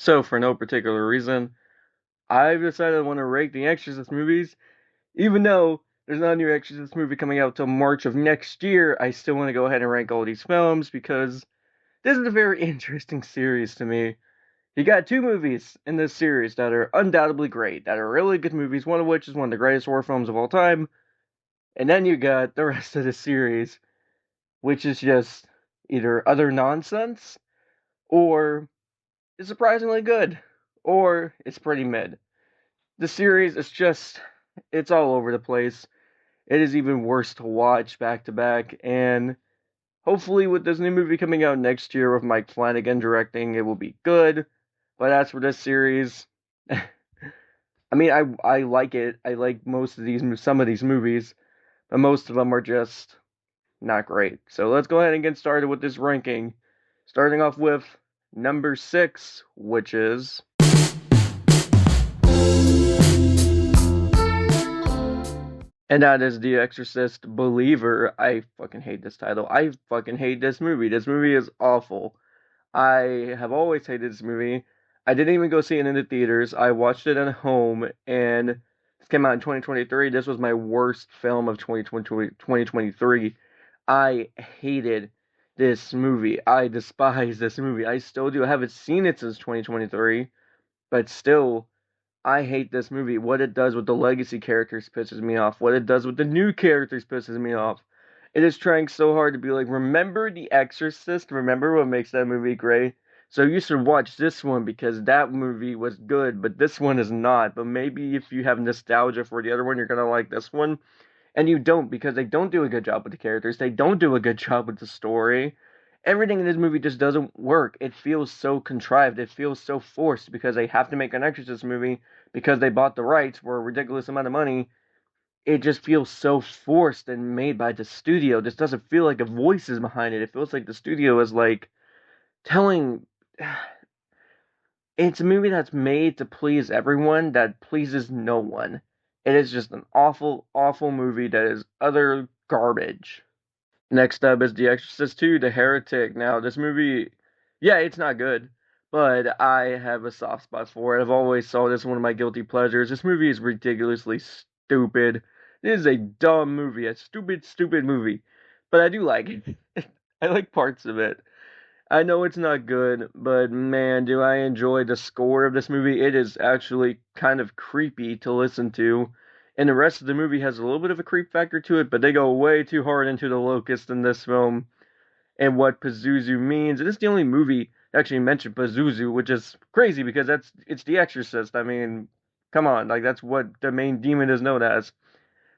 So, for no particular reason, I've decided I want to rank the Exorcist movies. Even though there's not a new Exorcist movie coming out till March of next year, I still want to go ahead and rank all these films because this is a very interesting series to me. You got two movies in this series that are undoubtedly great, that are really good movies, one of which is one of the greatest horror films of all time. And then you got the rest of the series, which is just either utter nonsense or is surprisingly good, or it's pretty mid. The series is just, it's all over the place. It is even worse to watch back to back, and hopefully with this new movie coming out next year with Mike Flanagan directing, it will be good. But as for this series, I mean, I like it. I like some of these movies, but most of them are just not great. So let's go ahead and get started with this ranking. Starting off with number 6, which is and that is The Exorcist Believer. I fucking hate this title. I fucking hate this movie. This movie is awful. I have always hated this movie. I didn't even go see it in the theaters. I watched it at home, and this came out in 2023. This was my worst film of 2023. I hated this movie. I despise this movie. I still do. I haven't seen it since 2023, but still, I hate this movie. What it does with the legacy characters pisses me off. What it does with the new characters pisses me off. It is trying so hard to be like, remember The Exorcist? Remember what makes that movie great? So you should watch this one because that movie was good, but this one is not. But maybe if you have nostalgia for the other one, you're gonna like this one. And you don't because they don't do a good job with the characters. They don't do a good job with the story. Everything in this movie just doesn't work. It feels so contrived. It feels so forced because they have to make an Exorcist movie because they bought the rights for a ridiculous amount of money. It just feels so forced and made by the studio. This doesn't feel like a voice is behind it. It feels like the studio is like telling. It's a movie that's made to please everyone that pleases no one. It is just an awful, awful movie that is utter garbage. Next up is The Exorcist 2, The Heretic. Now, this movie, yeah, it's not good, but I have a soft spot for it. I've always saw this one of my guilty pleasures. This movie is ridiculously stupid. It is a dumb movie, a stupid, stupid movie, but I do like it. I like parts of it. I know it's not good, but man, do I enjoy the score of this movie. It is actually kind of creepy to listen to. And the rest of the movie has a little bit of a creep factor to it, but they go way too hard into the locust in this film and what Pazuzu means. And it's the only movie that actually mentioned Pazuzu, which is crazy because it's The Exorcist. I mean, come on, like that's what the main demon is known as.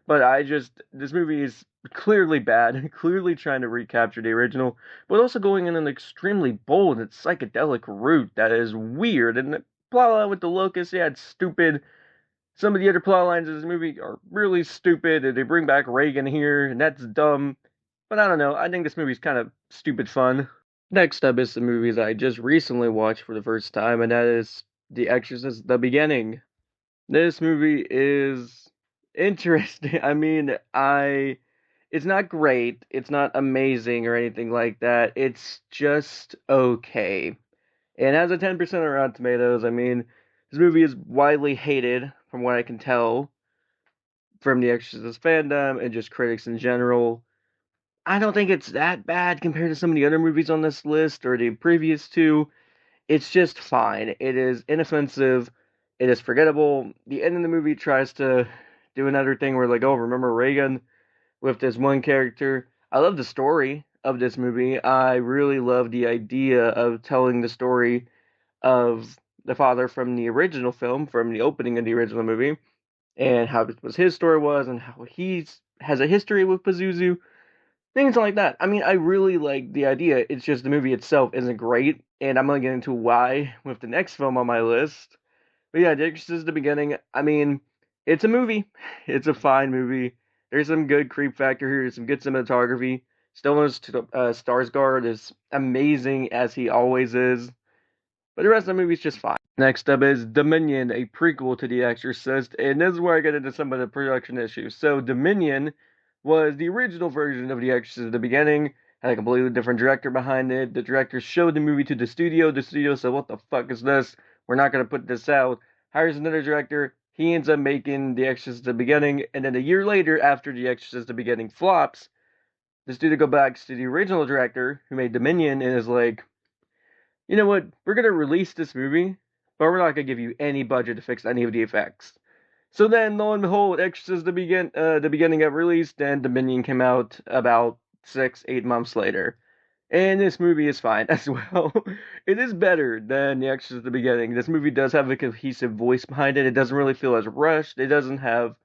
But this movie is clearly bad, clearly trying to recapture the original, but also going in an extremely bold and psychedelic route that is weird. And the plot line with the Locust, yeah, it's stupid. Some of the other plot lines in this movie are really stupid. And they bring back Reagan here, and that's dumb. But I don't know. I think this movie's kind of stupid fun. Next up is the movies I just recently watched for the first time, and that is The Exorcist: The Beginning. This movie is interesting. I mean, it's not great, it's not amazing or anything like that. It's just okay. It has a 10% on Rotten Tomatoes. I mean, this movie is widely hated from what I can tell from the Exorcist fandom and just critics in general. I don't think it's that bad compared to some of the other movies on this list or the previous two. It's just fine. It is inoffensive. It is forgettable. The end of the movie tries to do another thing where, like, oh, remember Reagan with this one character. I love the story of this movie. I really love the idea of telling the story of the father from the original film, from the opening of the original movie, and how it was his story was, and how he has a history with Pazuzu. Things like that. I mean, I really like the idea. It's just the movie itself isn't great, and I'm gonna get into why with the next film on my list. But yeah, Exorcist is the beginning. I mean, it's a movie. It's a fine movie. There's some good creep factor here. Some good cinematography. Stellan Skarsgård is amazing as he always is. But the rest of the movie's just fine. Next up is Dominion, a prequel to The Exorcist, and this is where I get into some of the production issues. So Dominion was the original version of The Exorcist at the beginning, had a completely different director behind it. The director showed the movie to the studio. The studio said, "What the fuck is this? we're not going to put this out. Hires another director. He ends up making The Exorcist the Beginning, and then a year later, after The Exorcist the Beginning flops, this dude go back to the original director who made Dominion and is like, you know what? We're gonna release this movie, but we're not gonna give you any budget to fix any of the effects. So then, lo and behold, Exorcist the beginning got released, and Dominion came out about 6, 8 months later. And this movie is fine as well. It is better than The Exorcist the beginning. This movie does have a cohesive voice behind it. It doesn't really feel as rushed. It doesn't have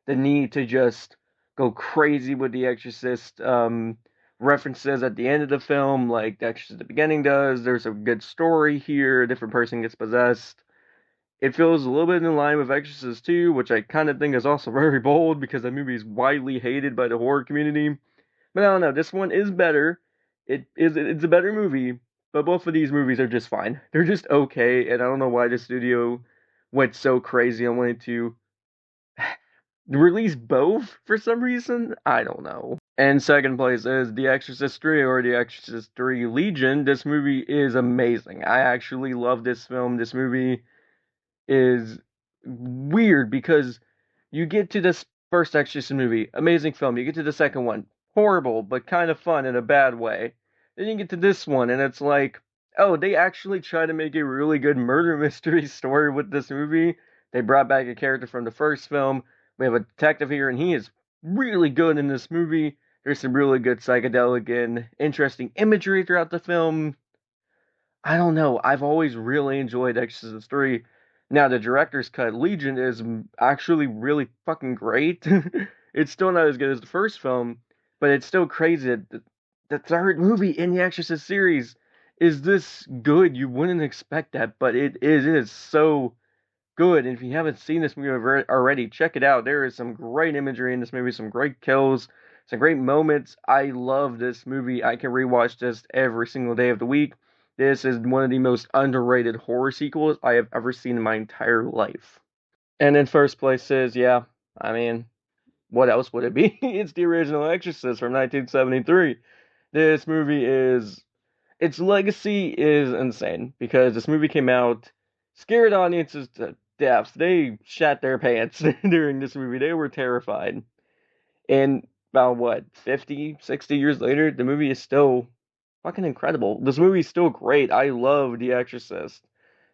the need to just go crazy with The Exorcist references at the end of the film, like The Exorcist at the beginning does. There's a good story here. A different person gets possessed. It feels a little bit in line with Exorcist 2, which I kind of think is also very bold because that movie is widely hated by the horror community. But I don't know. This one is better. It's a better movie, but both of these movies are just fine. They're just okay, and I don't know why the studio went so crazy and wanted to release both for some reason. I don't know. And second place is The Exorcist 3 or The Exorcist 3 Legion. This movie is amazing. I actually love this film. This movie is weird because you get to this first Exorcist movie, amazing film. You get to the second one, horrible, but kind of fun in a bad way. Then you get to this one, and it's like, oh, they actually try to make a really good murder mystery story with this movie. They brought back a character from the first film. We have a detective here, and he is really good in this movie. There's some really good psychedelic and interesting imagery throughout the film. I don't know. I've always really enjoyed Exorcist 3. Now, the director's cut, Legion, is actually really fucking great. It's still not as good as the first film, but it's still crazy that the third movie in the Exorcist series is this good. You wouldn't expect that, but it is so good. And if you haven't seen this movie already, check it out. There is some great imagery in this movie, some great kills, some great moments. I love this movie. I can rewatch this every single day of the week. This is one of the most underrated horror sequels I have ever seen in my entire life. And in first place is, yeah, I mean, what else would it be? It's the original Exorcist from 1973. This movie is, its legacy is insane because this movie came out, scared audiences to death. They shat their pants during this movie. They were terrified. And about what, 50, 60 years later, the movie is still fucking incredible. This movie's still great. I love The Exorcist.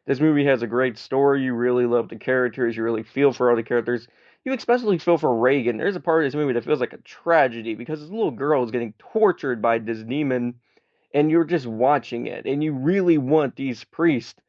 This movie has a great story. You really love the characters. You really feel for all the characters. You especially feel for Reagan. There's a part of this movie that feels like a tragedy because this little girl is getting tortured by this demon, and you're just watching it, and you really want these priests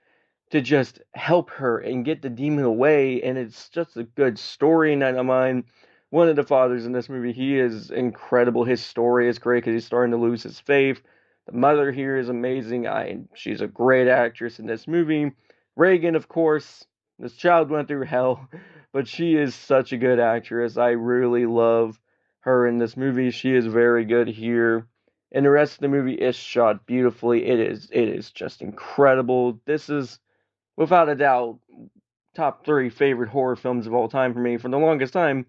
to just help her and get the demon away, and it's just a good story in that mind. One of the fathers in this movie, he is incredible. His story is great because he's starting to lose his faith. The mother here is amazing. She's a great actress in this movie. Reagan, of course, this child went through hell, but she is such a good actress. I really love her in this movie. She is very good here. And the rest of the movie is shot beautifully. It is just incredible. This is, without a doubt, top 3 favorite horror films of all time for me. For the longest time,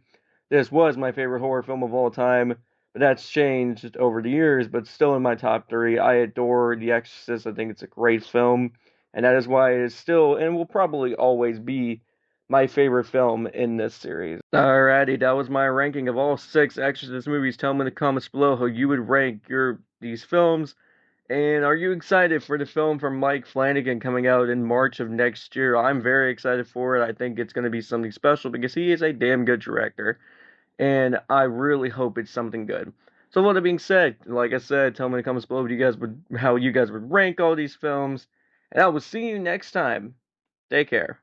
this was my favorite horror film of all time, but that's changed over the years, but still in my top 3. I adore The Exorcist. I think it's a great film, and that is why it is still, and will probably always be, my favorite film in this series. Alrighty, that was my ranking of all 6 Exorcist movies. Tell me in the comments below how you would rank these films. And are you excited for the film from Mike Flanagan coming out in March of next year? I'm very excited for it. I think it's going to be something special because he is a damn good director. And I really hope it's something good. So with that being said, like I said, tell me in the comments below how you guys would rank all these films. And I will see you next time. Take care.